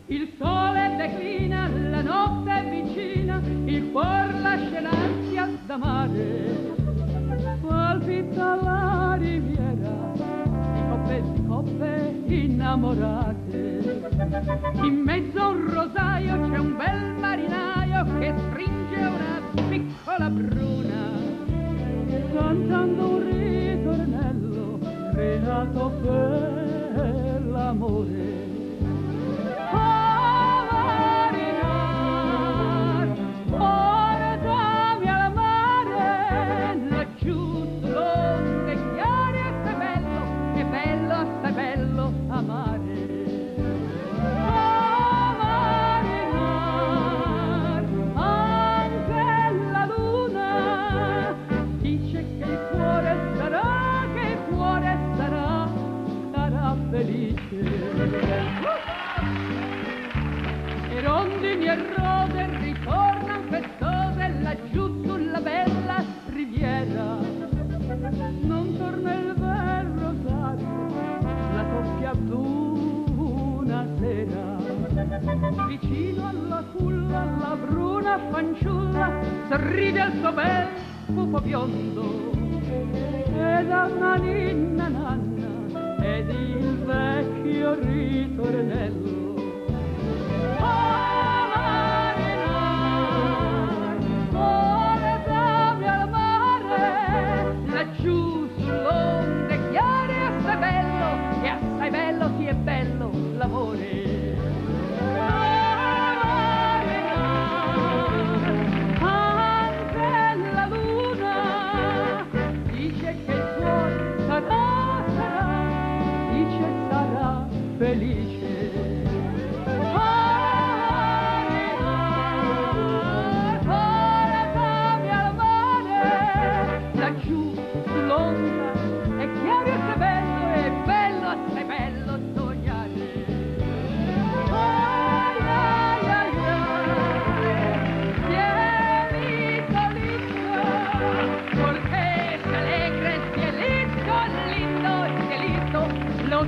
Il sole declina, la notte è vicina, il cuor lascia l'ansia d'amare. Palpita la riviera di coppe innamorate. In mezzo a un rosaio c'è un bel marinaio che stringe una piccola bruna, cantando un ritornello creato per l'amore. E rondini e rose ritornan festose laggiù sulla bella riviera. Non torna il bel rosario, la coppia blu una sera. Vicino alla culla la bruna fanciulla sorride al suo bel pupo biondo. E da una ninna nanna ed il vecchio ritornello. Oh marinar, portami al mare, laggiù sull'onde chiare, assai bello, e assai bello sì è bello l'amore. Felice portami al mare, laggiù sull'onda è chiaro e bello, assai bello sognare. Ai ai ai ai, vieni solito, porque se alegre cielito lindo, cielito, lo